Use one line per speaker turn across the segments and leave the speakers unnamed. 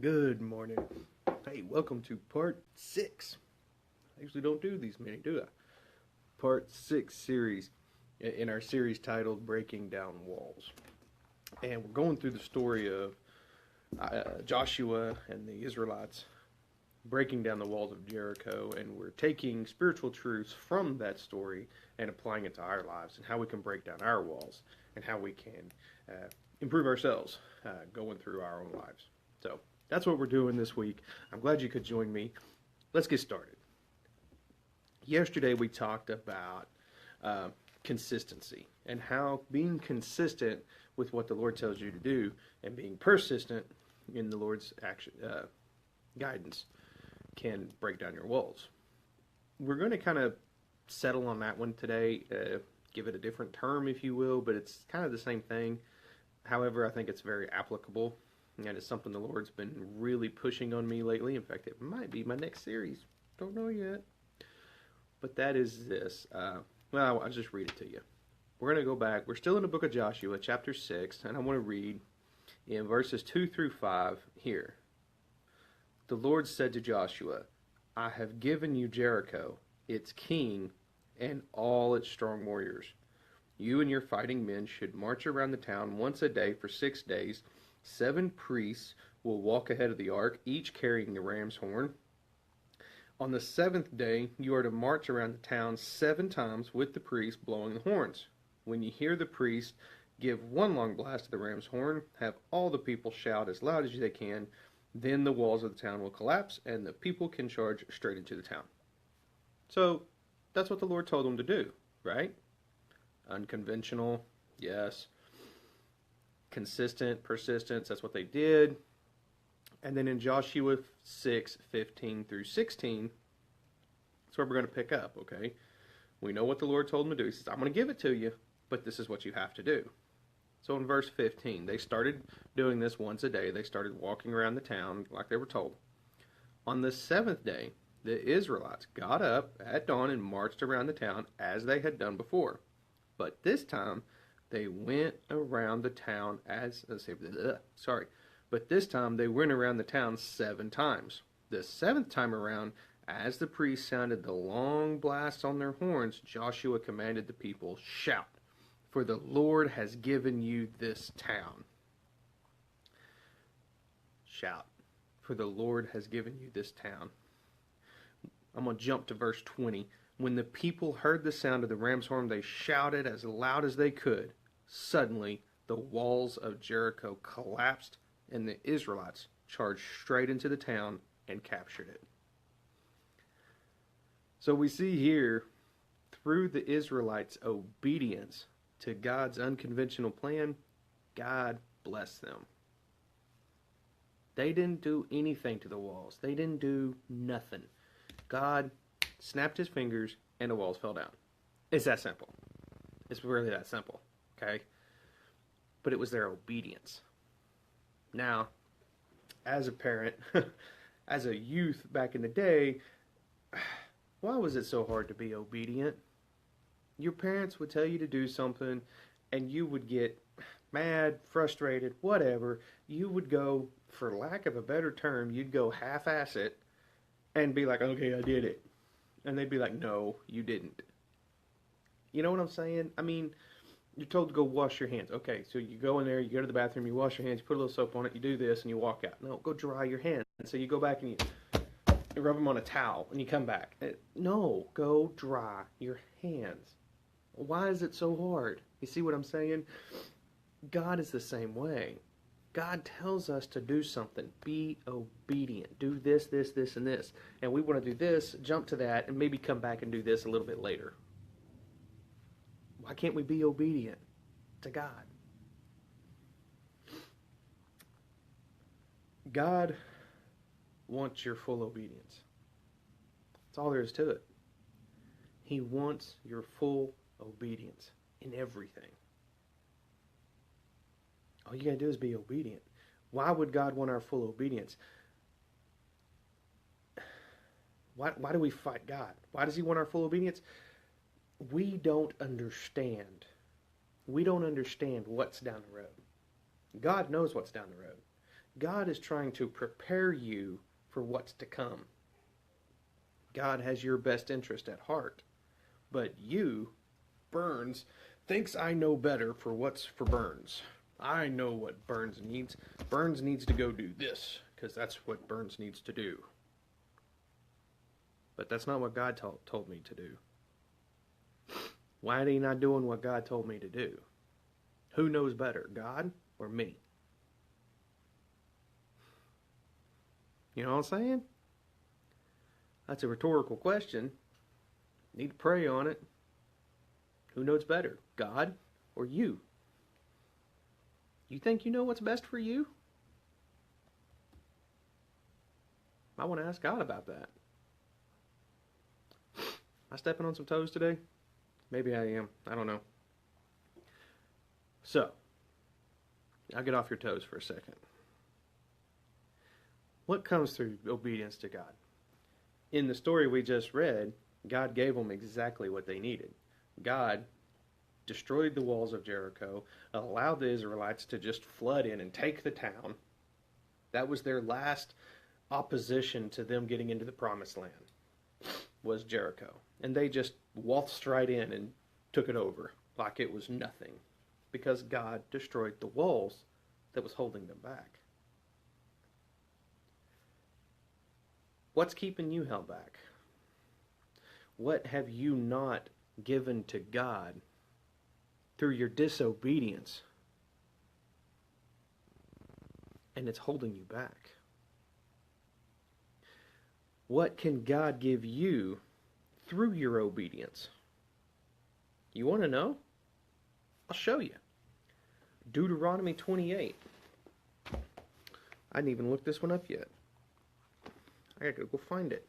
Good morning. Hey, welcome to part 6. I usually don't do these many, do I? Part 6 series in our series titled Breaking Down Walls. And we're going through the story of Joshua and the Israelites breaking down the walls of Jericho, and we're taking spiritual truths from that story and applying it to our lives and how we can break down our walls and how we can improve ourselves going through our own lives. So that's what we're doing this week. I'm glad you could join me. Let's get started. Yesterday we talked about consistency and how being consistent with what the Lord tells you to do and being persistent in the Lord's action guidance can break down your walls. We're going to kind of settle on that one today, give it a different term if you will, but it's kind of the same thing. However, I think it's very applicable, and it's something the Lord's been really pushing on me lately. In fact, it might be my next series. Don't know yet. But that is this. I'll just read it to you. We're going to go back. We're still in the book of Joshua, chapter 6, and I want to read in verses 2 through 5 here. The Lord said to Joshua, I have given you Jericho, its king, and all its strong warriors. You and your fighting men should march around the town once a day for 6 days. 7 priests will walk ahead of the ark, each carrying the ram's horn. On the 7th day, you are to march around the town 7 times with the priests blowing the horns. When you hear the priest give one long blast of the ram's horn, have all the people shout as loud as they can. Then the walls of the town will collapse, and the people can charge straight into the town. So, that's what the Lord told them to do, right? Unconventional, yes. Consistent, persistence, that's what they did. And then in Joshua 6:15 through 16, that's where we're going to pick up, okay? We know what the Lord told them to do. He says, I'm going to give it to you, but this is what you have to do. So in verse 15, they started doing this once a day. They started walking around the town like they were told. On the 7th day, the Israelites got up at dawn and marched around the town as they had done before. But this time, they went around the town But this time, they went around the town 7 times. The 7th time around, as the priests sounded the long blasts on their horns, Joshua commanded the people, shout, for the Lord has given you this town. Shout, for the Lord has given you this town. I'm going to jump to verse 20. When the people heard the sound of the ram's horn, they shouted as loud as they could. Suddenly, the walls of Jericho collapsed, and the Israelites charged straight into the town and captured it. So we see here, through the Israelites' obedience to God's unconventional plan, God blessed them. They didn't do anything to the walls. They didn't do nothing. God snapped his fingers and the walls fell down. It's that simple. It's really that simple, okay? But it was their obedience. Now, as a parent, as a youth back in the day, why was it so hard to be obedient? Your parents would tell you to do something, and you would get mad, frustrated, whatever. You would go, for lack of a better term, you'd go half-ass it and be like, okay, I did it. And they'd be like, no, you didn't. You know what I'm saying? I mean, you're told to go wash your hands. Okay, so you go in there, you go to the bathroom, you wash your hands, you put a little soap on it, you do this, and you walk out. No, go dry your hands. So you go back and you rub them on a towel, and you come back. No, go dry your hands. Why is it so hard? You see what I'm saying? God is the same way. God tells us to do something. Be obedient. Do this, this, this, and this. And we want to do this, jump to that, and maybe come back and do this a little bit later. Why can't we be obedient to God? God wants your full obedience. That's all there is to it. He wants your full obedience in everything. All you got to do is be obedient. Why would God want our full obedience? Why do we fight God? Why does he want our full obedience? We don't understand. We don't understand what's down the road. God knows what's down the road. God is trying to prepare you for what's to come. God has your best interest at heart. But you, Burns, thinks I know better for what's for Burns. I know what Burns needs. Burns needs to go do this, because that's what Burns needs to do. But that's not what God told me to do. Why are you not doing what God told me to do? Who knows better, God or me? You know what I'm saying? That's a rhetorical question. Need to pray on it. Who knows better, God or you? You think you know what's best for you? I want to ask God about that. Am I stepping on some toes today? Maybe I am. I don't know. So, I'll get off your toes for a second. What comes through obedience to God? In the story we just read, God gave them exactly what they needed. God destroyed the walls of Jericho, allowed the Israelites to just flood in and take the town. That was their last opposition to them getting into the promised land, was Jericho. And they just waltzed right in and took it over like it was nothing, because God destroyed the walls that was holding them back. What's keeping you held back? What have you not given to God through your disobedience, and it's holding you back? What can God give you through your obedience? You want to know? I'll show you. Deuteronomy 28. I didn't even look this one up yet. I gotta go find it.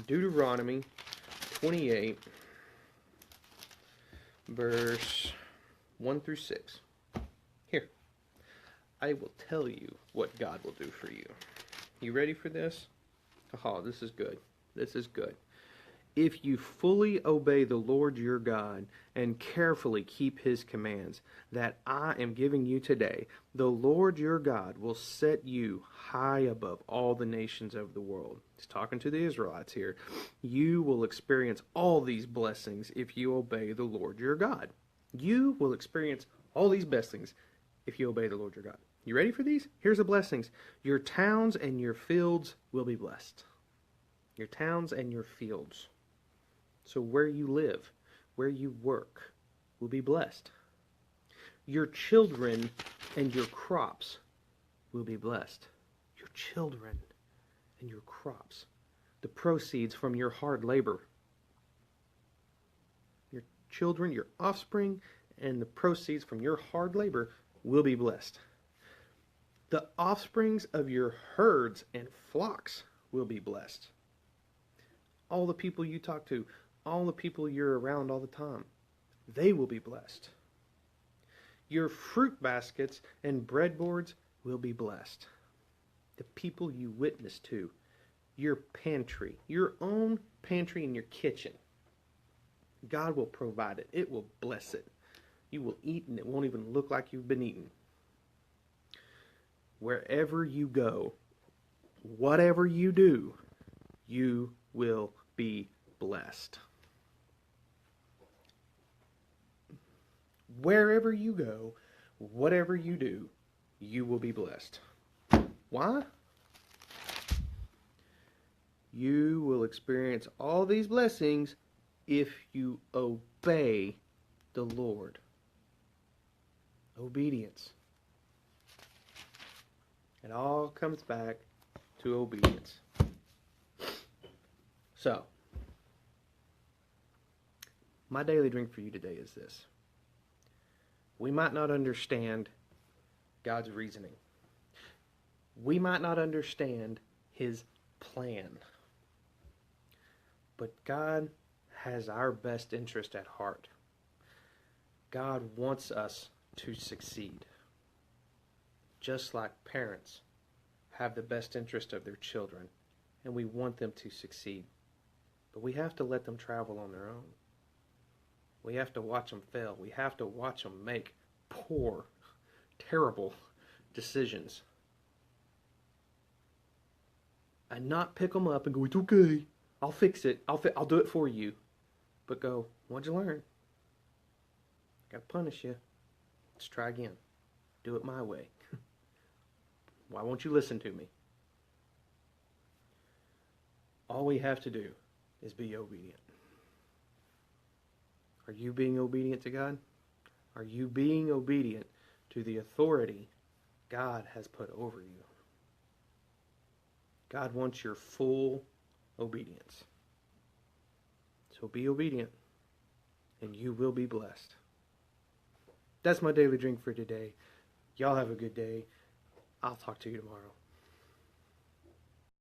Deuteronomy 28, verse 1 through 6. Here. I will tell you what God will do for you. You ready for this? Aha, this is good. This is good. If you fully obey the Lord your God and carefully keep his commands that I am giving you today, the Lord your God will set you high above all the nations of the world. He's talking to the Israelites here. You will experience all these blessings if you obey the Lord your God. You will experience all these blessings if you obey the Lord your God. You ready for these? Here's the blessings. Your towns and your fields will be blessed. Your towns and your fields. So where you live, where you work, will be blessed. Your children and your crops will be blessed. Your children and your crops. The proceeds from your hard labor. Your children, your offspring, and the proceeds from your hard labor will be blessed. The offsprings of your herds and flocks will be blessed. All the people you talk to, all the people you're around all the time, they will be blessed. Your fruit baskets and breadboards will be blessed. The people you witness to, your pantry, your own pantry in your kitchen, God will provide it. It will bless it. You will eat and it won't even look like you've been eating. Wherever you go, whatever you do, you will be blessed. Wherever you go, whatever you do, you will be blessed. Why? You will experience all these blessings if you obey the Lord. Obedience. It all comes back to obedience. So, my daily drink for you today is this. We might not understand God's reasoning. We might not understand his plan. But God has our best interest at heart. God wants us to succeed. Just like parents have the best interest of their children, and we want them to succeed. But we have to let them travel on their own. We have to watch them fail. We have to watch them make poor terrible decisions. And not pick them up and go, it's okay, I'll fix it, I'll do it for you. But go, what'd you learn? Gotta punish you. Let's try again. Do it my way. Why won't you listen to me? All we have to do is be obedient. Are you being obedient to God? Are you being obedient to the authority God has put over you? God wants your full obedience. So be obedient, and you will be blessed. That's my daily drink for today. Y'all have a good day. I'll talk to you tomorrow.